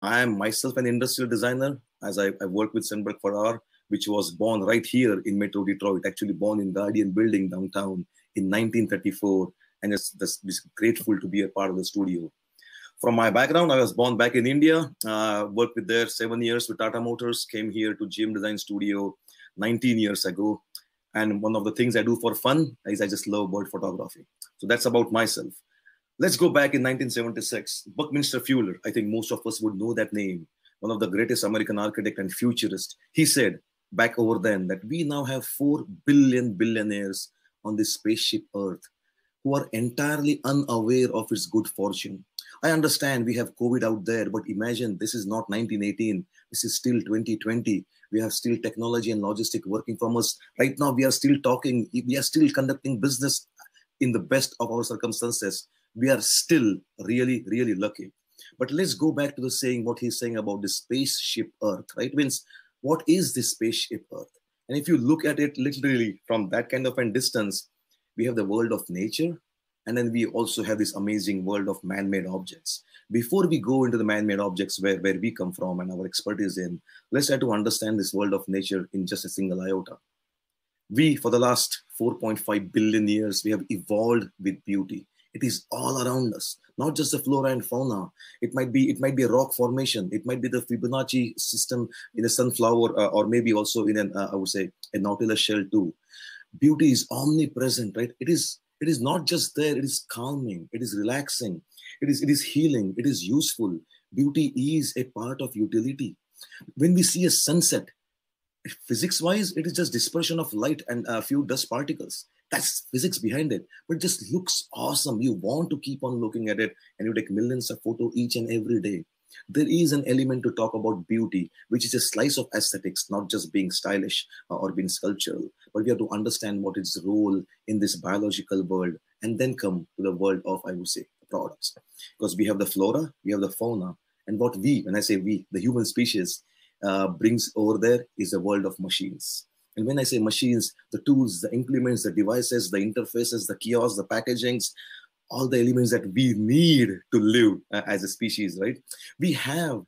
I am myself an industrial designer, as I work with Sandberg Farrar, which was born right here in Metro Detroit, actually born in Guardian Building downtown in 1934. And just grateful to be a part of the studio. From my background, I was born back in India, worked with there 7 years with Tata Motors, came here to GM Design Studio 19 years ago. And one of the things I do for fun is I just love bird photography. So that's about myself. Let's go back in 1976. Buckminster Fuller, I think most of us would know that name, one of the greatest American architect and futurist. He said back over then that we now have 4 billion billionaires on this spaceship Earth who are entirely unaware of its good fortune. I understand we have COVID out there, but imagine this is not 1918. This is still 2020. We have still technology and logistic working from us. Right now, we are still talking. We are still conducting business in the best of our circumstances. We are still really, really lucky. But let's go back to the saying, what he's saying about the spaceship Earth, right? Means, what is this spaceship Earth? And if you look at it literally from that kind of a distance, we have the world of nature. And then we also have this amazing world of man-made objects. Before we go into the man-made objects where we come from and our expertise in, let's try to understand this world of nature in just a single iota. We, for the last 4.5 billion years, we have evolved with beauty. It is all around us, not just the flora and fauna. It might be a rock formation. It might be the Fibonacci system in a sunflower, or maybe also in an, I would say, a nautilus shell too. Beauty is omnipresent, right? It is not just there. It is calming. It is relaxing. It is healing. It is useful. Beauty is a part of utility. When we see a sunset, physics-wise, it is just dispersion of light and a few dust particles. That's physics behind it, but it just looks awesome. You want to keep on looking at it, and you take millions of photos each and every day. There is an element to talk about beauty, which is a slice of aesthetics, not just being stylish or being sculptural, but we have to understand what its role in this biological world, and then come to the world of, I would say, products. Because we have the flora, we have the fauna, and what we, when I say we, the human species, brings over there is a world of machines. And when I say machines, the tools, the implements, the devices, the interfaces, the kiosks, the packagings, all the elements that we need to live as a species, right? We have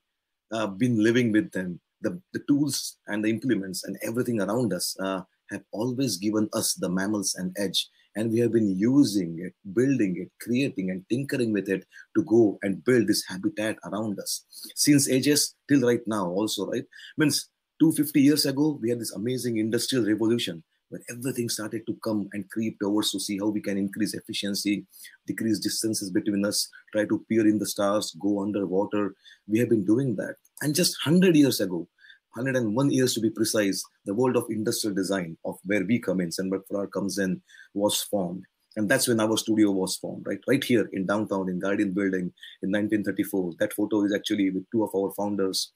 been living with them. The tools and the implements and everything around us have always given us, the mammals, an edge. And we have been using it, building it, creating and tinkering with it to go and build this habitat around us. Since ages till right now also, right? Means 250 years ago, we had this amazing industrial revolution when everything started to come and creep towards to see how we can increase efficiency, decrease distances between us, try to peer in the stars, go underwater. We have been doing that. And just 100 years ago, 101 years to be precise, the world of industrial design, of where we come in, Sandberg Farrar comes in, was formed. And that's when our studio was formed, right? Right here in downtown, in Guardian Building in 1934. That photo is actually with two of our founders,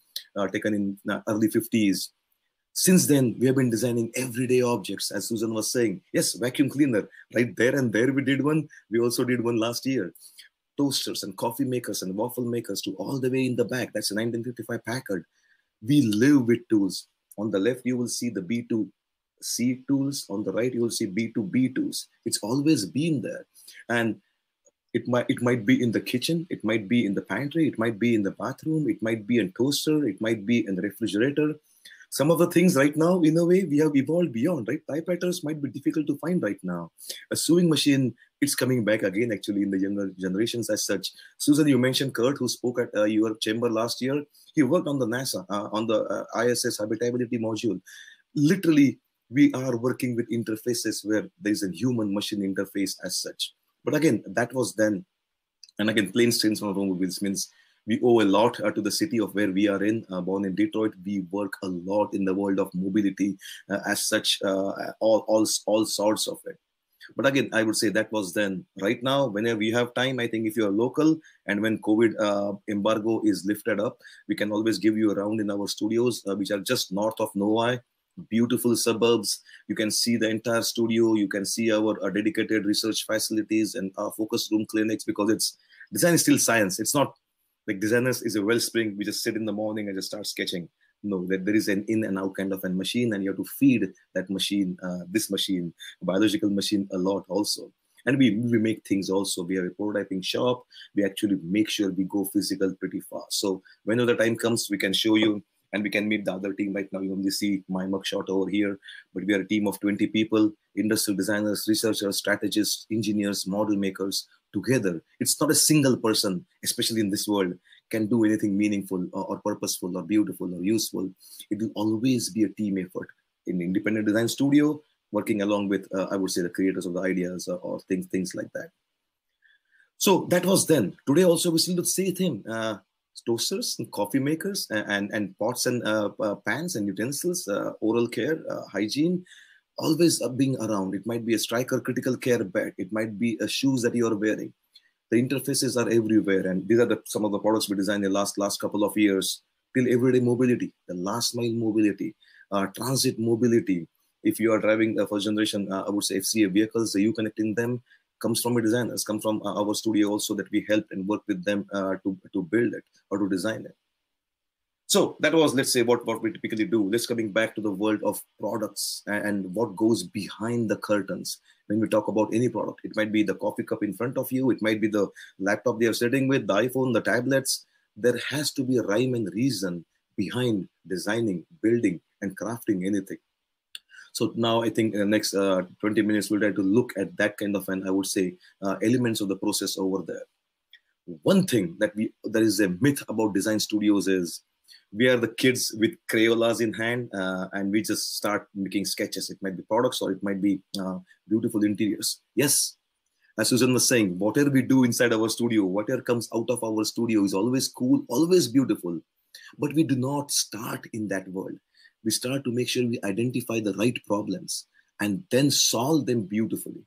taken in the early 50s. Since then, we have been designing everyday objects, as Susan was saying. Yes, vacuum cleaner, right there and there we did one. We also did one last year. Toasters and coffee makers and waffle makers to all the way in the back. That's a 1955 Packard. We live with tools. On the left, you will see the B2C tools. On the right, you will see B2B tools. It's always been there. And it might be in the kitchen, it might be in the pantry, it might be in the bathroom, it might be a toaster, it might be in the refrigerator. Some of the things right now, in a way, we have evolved beyond, right? Typewriters might be difficult to find right now. A sewing machine, it's coming back again, actually, in the younger generations as such. Susan, you mentioned Kurt, who spoke at your chamber last year. He worked on the NASA, on the ISS habitability module. Literally, we are working with interfaces where there's a human-machine interface as such. But again, that was then. And again, planes, trains, and automobiles means we owe a lot to the city of where we are in. Born in Detroit, we work a lot in the world of mobility as such, all sorts of it. But again, I would say that was then. Right now, whenever you have time, I think if you are local and when COVID embargo is lifted up, we can always give you a round in our studios, which are just north of Novi. Beautiful suburbs. You can see the entire studio. You can see our dedicated research facilities and our focus room clinics, because it's design is still science. It's not like designers is a wellspring. We just sit in the morning and just start sketching. No, that there is an in and out kind of a machine, and you have to feed that machine, this machine, biological machine, a lot also. And we make things also. We have a prototyping shop. We actually make sure we go physical pretty fast. So whenever the time comes, we can show you and we can meet the other team. Right now, you only see my mugshot over here, but we are a team of 20 people, industrial designers, researchers, strategists, engineers, model makers together. It's not a single person, especially in this world, can do anything meaningful or purposeful or beautiful or useful. It will always be a team effort. In independent design studio, working along with, I would say, the creators of the ideas or things like that. So that was then. Today also we still do the same thing. Toasters and coffee makers and pots and pans and utensils, oral care, hygiene, always being around. It might be a Stryker critical care bed. It might be a shoes that you're wearing. The interfaces are everywhere. And these are some of the products we designed in the last couple of years. Till everyday mobility, the last mile mobility, transit mobility. If you are driving the first generation, I would say FCA vehicles, you connecting them comes from a designers, come from our studio also, that we helped and worked with them to build it or to design it. So that was, let's say, what we typically do. Let's coming back to the world of products and what goes behind the curtains. When we talk about any product, it might be the coffee cup in front of you. It might be the laptop they are sitting with, the iPhone, the tablets. There has to be a rhyme and reason behind designing, building, and crafting anything. So now I think in the next 20 minutes, we'll try to look at that kind of, and I would say, elements of the process over there. One thing that there is a myth about design studios is we are the kids with Crayolas in hand and we just start making sketches. It might be products or it might be beautiful interiors. Yes, as Susan was saying, whatever we do inside our studio, whatever comes out of our studio is always cool, always beautiful. But we do not start in that world. We start to make sure we identify the right problems and then solve them beautifully.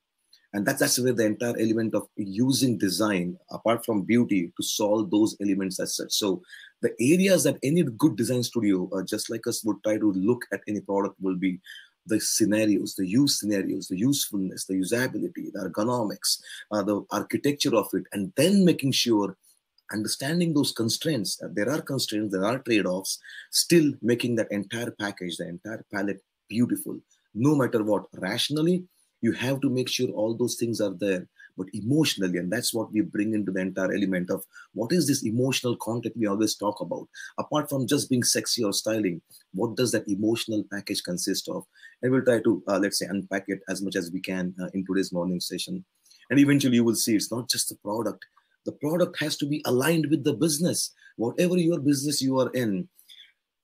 And that's where the entire element of using design, apart from beauty, to solve those elements as such. So the areas that any good design studio, just like us, would try to look at any product will be the scenarios, the use scenarios, the usefulness, the usability, the ergonomics, the architecture of it, and then making sure understanding those constraints, there are constraints, there are trade-offs, still making that entire package, the entire palette beautiful. No matter what, rationally, you have to make sure all those things are there, but emotionally, and that's what we bring into the entire element of what is this emotional content we always talk about. Apart from just being sexy or styling, what does that emotional package consist of? And we'll try to, let's say, unpack it as much as we can in today's morning session. And eventually you will see it's not just the product. The product has to be aligned with the business. Whatever your business you are in,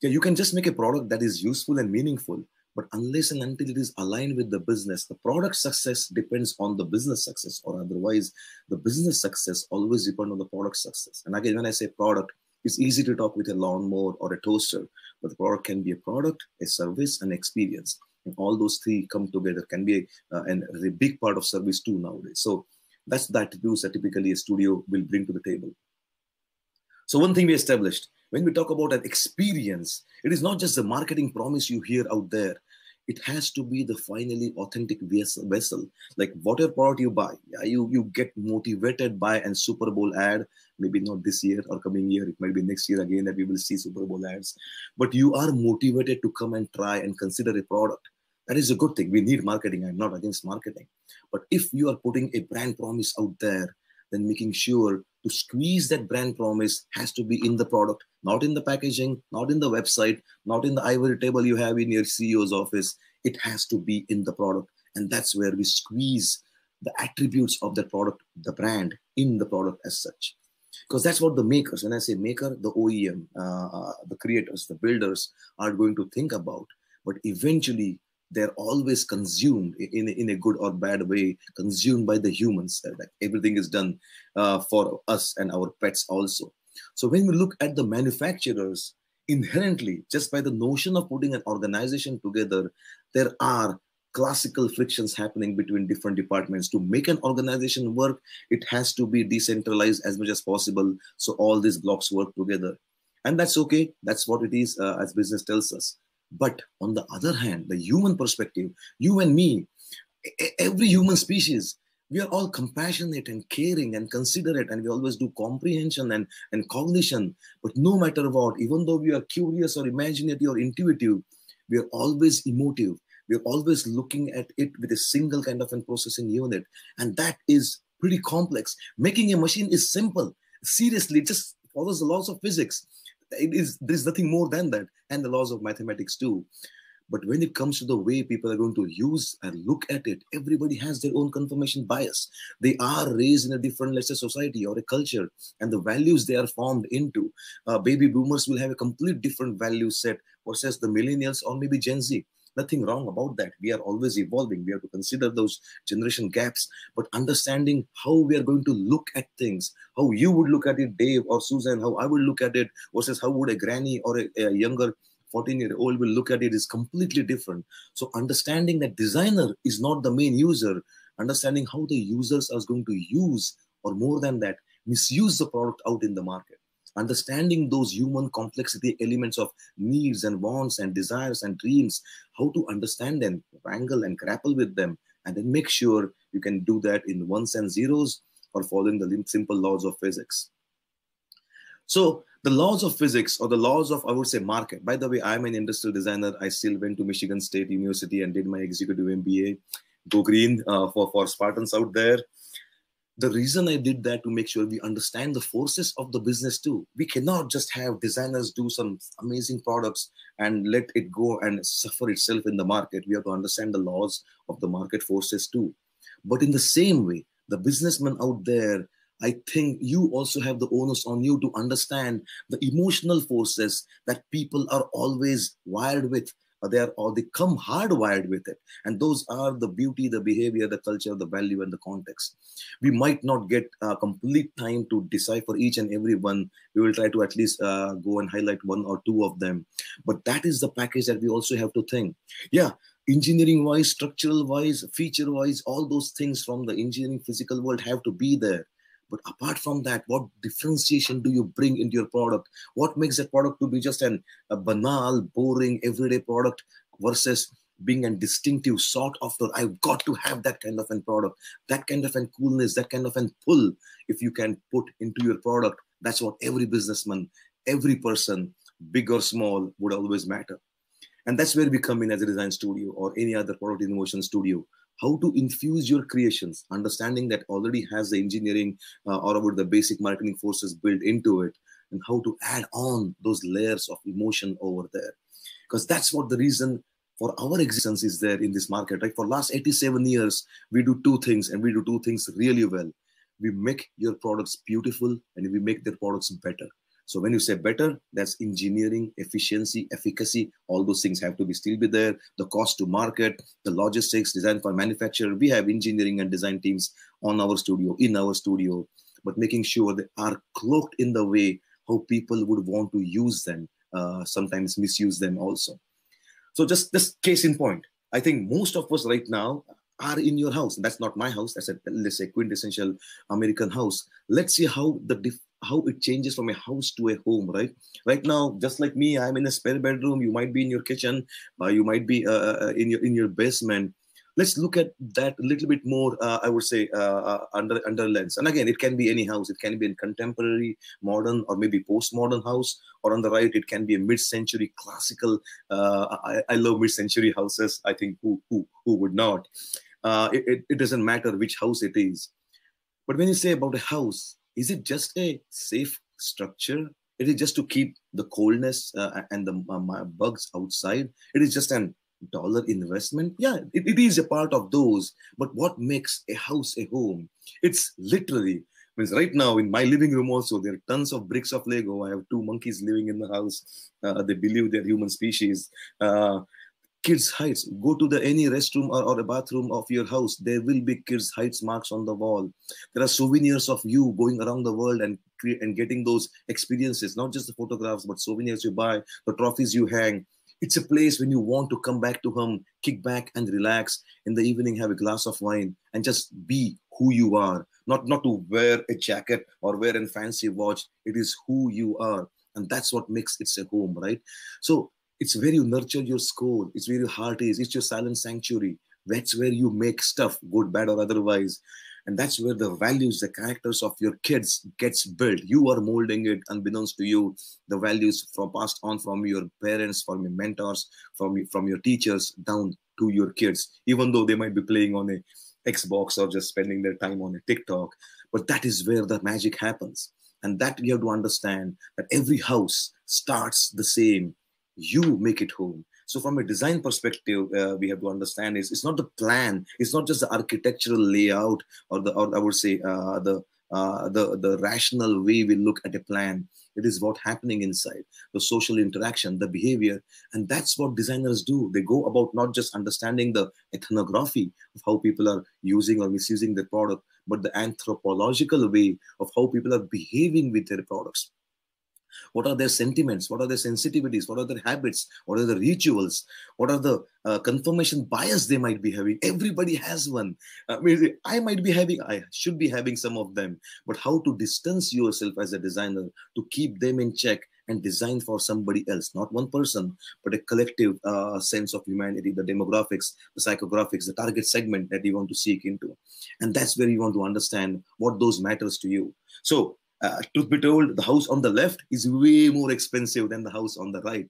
you can just make a product that is useful and meaningful. But unless and until it is aligned with the business, the product success depends on the business success, or otherwise the business success always depends on the product success. And again, when I say product, it's easy to talk with a lawnmower or a toaster, but the product can be a product, a service, and experience. And all those three come together, can be a big part of service too nowadays. So that's the attributes that typically a studio will bring to the table. So one thing we established, when we talk about an experience, it is not just the marketing promise you hear out there. It has to be the finally authentic vessel. Like whatever product you buy, you get motivated by a Super Bowl ad, maybe not this year or coming year, it might be next year again that we will see Super Bowl ads. But you are motivated to come and try and consider a product. That is a good thing. We need marketing. I'm not against marketing. But if you are putting a brand promise out there, then making sure to squeeze that brand promise has to be in the product, not in the packaging, not in the website, not in the ivory table you have in your CEO's office. It has to be in the product. And that's where we squeeze the attributes of the product, the brand, in the product as such. Because that's what the makers, when I say maker, the OEM, the creators, the builders are going to think about. But eventually, they're always consumed in a good or bad way, consumed by the humans. Like everything is done for us and our pets also. So when we look at the manufacturers, inherently, just by the notion of putting an organization together, there are classical frictions happening between different departments. To make an organization work, it has to be decentralized as much as possible, so all these blocks work together. And that's okay. That's what it is, as business tells us. But on the other hand, the human perspective, you and me, every human species, we are all compassionate and caring and considerate, and we always do comprehension and cognition. But no matter what, even though we are curious or imaginative or intuitive, we are always emotive. We're always looking at it with a single kind of a processing unit. And that is pretty complex. Making a machine is simple. Seriously, it just follows the laws of physics. There's nothing more than that. And the laws of mathematics too. But when it comes to the way people are going to use and look at it, everybody has their own confirmation bias. They are raised in a different, let's say, society or a culture, and the values they are formed into. Baby boomers will have a complete different value set versus the millennials or maybe Gen Z. Nothing wrong about that. We are always evolving. We have to consider those generation gaps, but understanding how we are going to look at things, how you would look at it, Dave or Susan, how I would look at it versus how would a granny or a younger 14-year-old will look at it is completely different. So understanding that designer is not the main user, understanding how the users are going to use, or more than that, misuse the product out in the market. Understanding those human complexity elements of needs and wants and desires and dreams, how to understand them, wrangle and grapple with them, and then make sure you can do that in ones and zeros or following the simple laws of physics. So the laws of physics, or the laws of, I would say, market. By the way, I'm an industrial designer. I still went to Michigan State University and did my executive MBA. Go green for Spartans out there. The reason I did that, to make sure we understand the forces of the business too. We cannot just have designers do some amazing products and let it go and suffer itself in the market. We have to understand the laws of the market forces too. But in the same way, the businessman out there, I think you also have the onus on you to understand the emotional forces that people are always wired with. They come hardwired with it. And those are the beauty, the behavior, the culture, the value, and the context. We might not get complete time to decipher each and every one. We will try to at least go and highlight one or two of them. But that is the package that we also have to think. Yeah, engineering-wise, structural-wise, feature-wise, all those things from the engineering physical world have to be there. But apart from that, what differentiation do you bring into your product? What makes that product to be just a banal, boring, everyday product versus being a distinctive, sought after? I've got to have that kind of a product, that kind of a coolness, that kind of a pull. If you can put into your product, that's what every businessman, every person, big or small, would always matter. And that's where we come in as a design studio or any other product innovation studio. How to infuse your creations, understanding that already has the engineering or about the basic marketing forces built into it, and how to add on those layers of emotion over there. Because that's what the reason for our existence is there in this market, right? For last 87 years, we do two things, and we do two things really well. We make your products beautiful, and we make their products better. So when you say better, that's engineering, efficiency, efficacy, all those things have to be still be there. The cost to market, the logistics, design for manufacturer. We have engineering and design teams on our studio, in our studio, but making sure they are cloaked in the way how people would want to use them, sometimes misuse them also. So just this case in point, I think most of us right now are in your house. That's not my house. That's let's say quintessential American house. Let's see how it changes from a house to a home, right? Right now, just like me, I'm in a spare bedroom. You might be in your kitchen. You might be in your basement. Let's look at that a little bit more, I would say, under lens. And again, it can be any house. It can be a contemporary, modern, or maybe postmodern house. Or on the right, it can be a mid-century classical. I love mid-century houses. I think who would not? It doesn't matter which house it is. But when you say about a house, is it just a safe structure? It is just to keep the coldness and the bugs outside. It is just an dollar investment. Yeah, it is a part of those. But what makes a house a home? It's literally, means right now in my living room also, there are tons of bricks of Lego. I have two monkeys living in the house. They believe they're human species. Kids' heights. Go to any restroom or a bathroom of your house. There will be kids' heights marks on the wall. There are souvenirs of you going around the world and getting those experiences, not just the photographs, but souvenirs you buy, the trophies you hang. It's a place when you want to come back to home, kick back and relax in the evening, have a glass of wine and just be who you are. Not to wear a jacket or wear a fancy watch. It is who you are. And that's what makes it a home, right? So it's where you nurture your soul. It's where your heart is. It's your silent sanctuary. That's where you make stuff, good, bad, or otherwise. And that's where the values, the characters of your kids gets built. You are molding it unbeknownst to you. The values from passed on from your parents, from your mentors, from your teachers down to your kids, even though they might be playing on a Xbox or just spending their time on a TikTok. But that is where the magic happens. And that you have to understand that every house starts the same. You make it home. So from a design perspective, we have to understand it's not the plan, it's not just the architectural layout or I would say the rational way we look at a plan. It is what happening inside, the social interaction, the behavior. And that's what designers do. They go about not just understanding the ethnography of how people are using or misusing their product, but the anthropological way of how people are behaving with their products. What are their sentiments? What are their sensitivities? What are their habits? What are the rituals? What are the confirmation bias they might be having? Everybody has one. I should be having some of them. But how to distance yourself as a designer to keep them in check and design for somebody else, not one person, but a collective sense of humanity, the demographics, the psychographics, the target segment that you want to seek into. And that's where you want to understand what those matters to you. So, truth be told, the house on the left is way more expensive than the house on the right.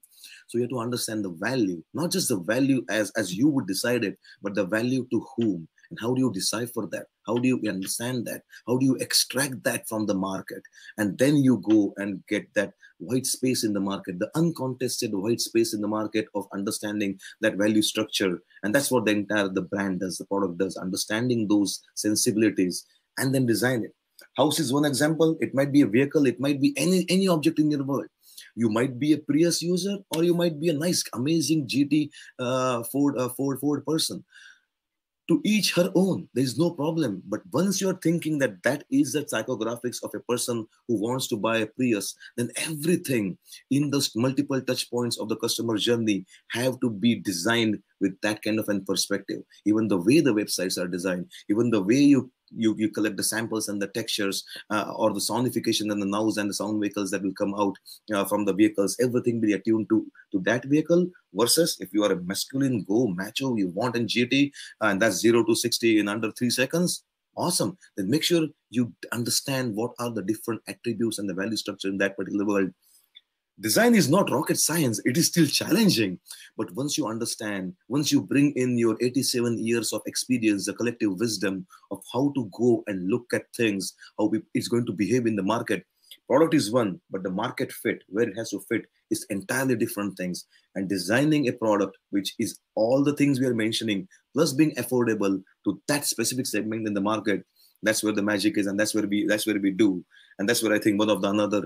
So you have to understand the value, not just the value as you would decide it, but the value to whom. And how do you decipher that? How do you understand that? How do you extract that from the market? And then you go and get that white space in the market, the uncontested white space in the market of understanding that value structure. And that's what the brand does, the product does, understanding those sensibilities and then design it. House is one example. It might be a vehicle. It might be any object in your world. You might be a Prius user, or you might be a nice, amazing GT Ford person. To each her own. There is no problem. But once you're thinking that that is the psychographics of a person who wants to buy a Prius, then everything in those multiple touch points of the customer journey have to be designed with that kind of an perspective. Even the way the websites are designed, even the way you collect the samples and the textures or the sonification and the nows and the sound vehicles that will come out from the vehicles, everything will be attuned to that vehicle. Versus if you are a masculine, go macho, you want in GT, and that's 0 to 60 in under 3 seconds, awesome. Then make sure you understand what are the different attributes and the value structure in that particular world. Design is not rocket science. It is still challenging. But once you understand, once you bring in your 87 years of experience, the collective wisdom of how to go and look at things, how it's going to behave in the market. Product is one, but the market fit, where it has to fit, is entirely different things. And designing a product, which is all the things we are mentioning, plus being affordable to that specific segment in the market, that's where the magic is, and that's where we do. And that's where I think one of the another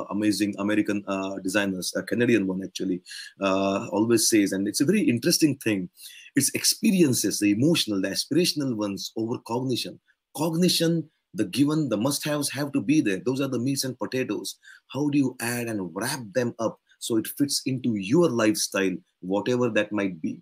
amazing American designers, a Canadian one actually, always says, and it's a very interesting thing, it's experiences, the emotional, the aspirational ones over cognition. Cognition, the given, the must-haves have to be there. Those are the meats and potatoes. How do you add and wrap them up so it fits into your lifestyle, whatever that might be?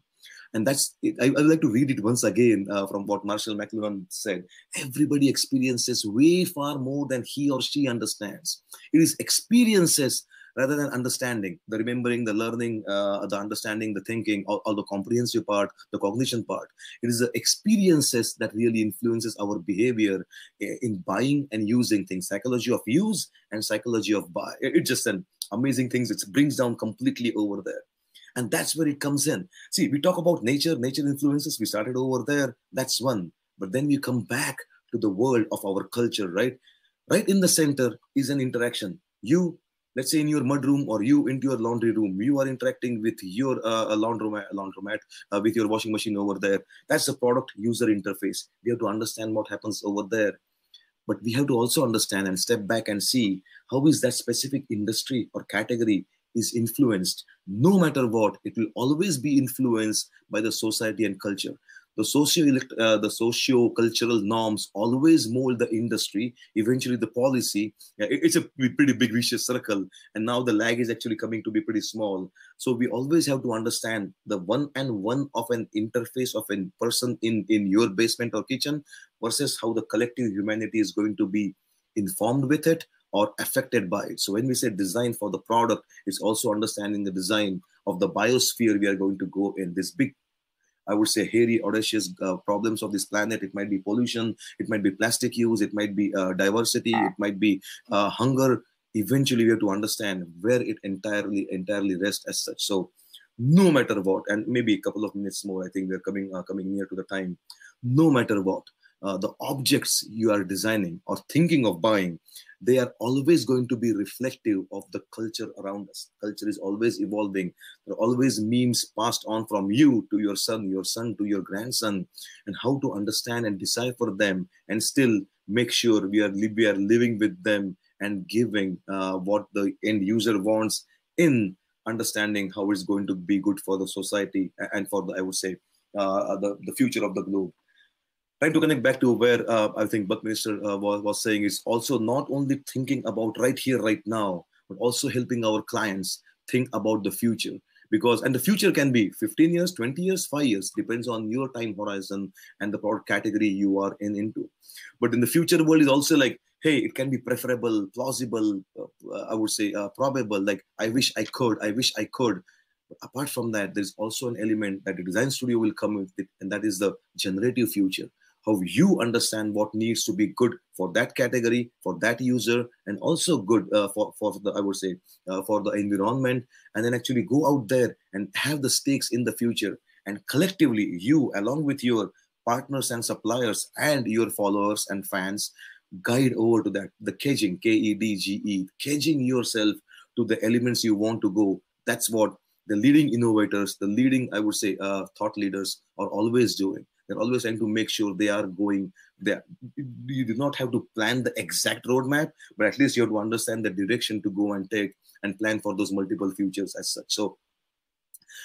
And that's it. I would like to read it once again from what Marshall McLuhan said. Everybody experiences way far more than he or she understands. It is experiences rather than understanding, the remembering, the learning, the understanding, the thinking, all the comprehensive part, the cognition part. It is the experiences that really influences our behavior in buying and using things. Psychology of use and psychology of buy. It's just an amazing thing. It brings down completely over there. And that's where it comes in. See, we talk about nature influences. We started over there. That's one. But then we come back to the world of our culture, right? Right in the center is an interaction. You, let's say in your mudroom or you into your laundry room, you are interacting with your laundromat with your washing machine over there. That's the product user interface. We have to understand what happens over there. But we have to also understand and step back and see how is that specific industry or category is influenced. No matter what, it will always be influenced by the society and culture. The socio-cultural norms always mold the industry, eventually the policy. It's a pretty big vicious circle, and now the lag is actually coming to be pretty small. So we always have to understand the one-on-one of an interface of a person in your basement or kitchen versus how the collective humanity is going to be informed with it or affected by it. So when we say design for the product, it's also understanding the design of the biosphere we are going to go in. This big, I would say, hairy, audacious problems of this planet. It might be pollution, it might be plastic use, it might be diversity, it might be hunger. Eventually, we have to understand where it entirely rests as such. So no matter what, and maybe a couple of minutes more, I think we're coming near to the time. No matter what, the objects you are designing or thinking of buying, they are always going to be reflective of the culture around us. Culture is always evolving. There are always memes passed on from you to your son to your grandson, and how to understand and decipher them and still make sure we are living with them and giving what the end user wants, in understanding how it's going to be good for the society and for the, I would say, the future of the globe. Trying to connect back to where I think Buckminster was saying, is also not only thinking about right here, right now, but also helping our clients think about the future. Because, and the future can be 15 years, 20 years, 5 years, depends on your time horizon and the product category you are into. But in the future world is also like, hey, it can be preferable, plausible, I would say probable, like I wish I could. But apart from that, there's also an element that the design studio will come with it, and that is the generative future. How you understand what needs to be good for that category, for that user, and also good for the, I would say, for the environment, and then actually go out there and have the stakes in the future. And collectively, you, along with your partners and suppliers and your followers and fans, guide over to that, the kedging, Kedge, kedging yourself to the elements you want to go. That's what the leading innovators, the leading, I would say, thought leaders are always doing. They're always trying to make sure they are going there. You do not have to plan the exact roadmap, but at least you have to understand the direction to go and take and plan for those multiple futures as such. So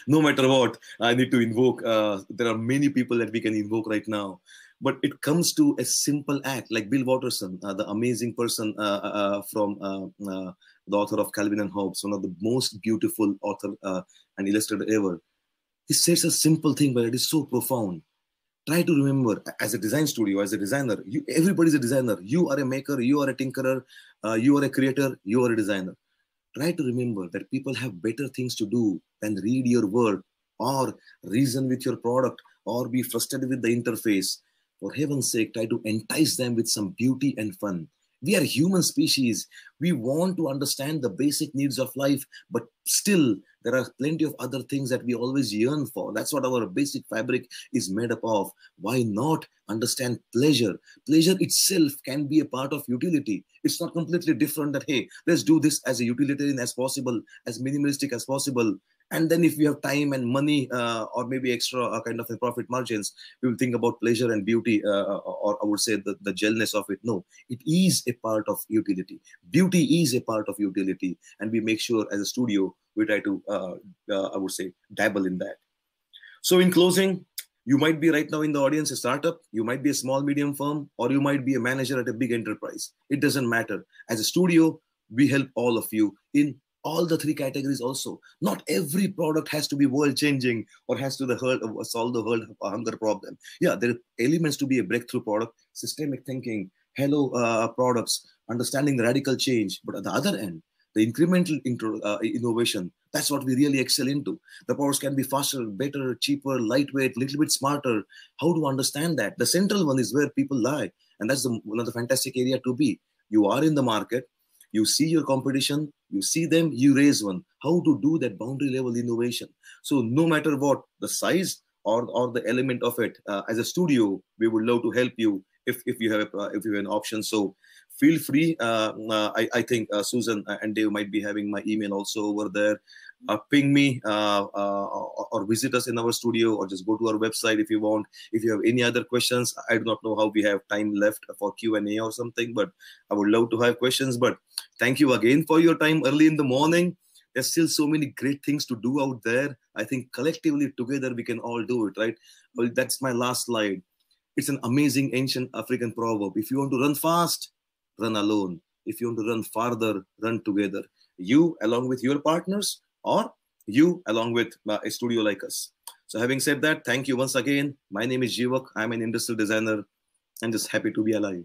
no matter what, I need to invoke, there are many people that we can invoke right now, but it comes to a simple act like Bill Watterson, the amazing person from the author of Calvin and Hobbes, one of the most beautiful author and illustrator ever. He says a simple thing, but it is so profound. Try to remember, as a design studio, as a designer, everybody's a designer. You are a maker, you are a tinkerer, you are a creator, you are a designer. Try to remember that people have better things to do than read your work or reason with your product or be frustrated with the interface. For heaven's sake, try to entice them with some beauty and fun. We are human species. We want to understand the basic needs of life, but still there are plenty of other things that we always yearn for. That's what our basic fabric is made up of. Why not understand pleasure? Pleasure itself can be a part of utility. It's not completely different that, hey, let's do this as a utilitarian as possible, as minimalistic as possible. And then if we have time and money or maybe extra kind of a profit margins, we will think about pleasure and beauty, or I would say the gellness of it. No, it is a part of utility. Beauty is a part of utility. And we make sure as a studio, we try to, I would say, dabble in that. So in closing, you might be right now in the audience a startup, you might be a small, medium firm, or you might be a manager at a big enterprise. It doesn't matter. As a studio, we help all of you in all the three categories also. Not every product has to be world-changing or has to solve the world hunger problem. Yeah, there are elements to be a breakthrough product, systemic thinking, hello products, understanding the radical change. But at the other end, the incremental innovation, that's what we really excel into. The products can be faster, better, cheaper, lightweight, little bit smarter. How to understand that? The central one is where people lie. And that's one of the fantastic area to be. You are in the market, you see your competition, you see them, you raise one. How to do that boundary level innovation. So no matter what the size or the element of it, as a studio, we would love to help you if you have an option. So feel free. I think Susan and Dave might be having my email also over there. Ping me or visit us in our studio, or just go to our website if you want. If you have any other questions, I do not know how we have time left for Q&A or something, but I would love to have questions. But thank you again for your time early in the morning. There's still so many great things to do out there. I think collectively together we can all do it, right? Well, that's my last slide. It's an amazing ancient African proverb. If you want to run fast, run alone. If you want to run farther, run together. You along with your partners, or you along with a studio like us. So having said that, thank you once again. My name is Jivak. I'm an industrial designer. I'm just happy to be alive.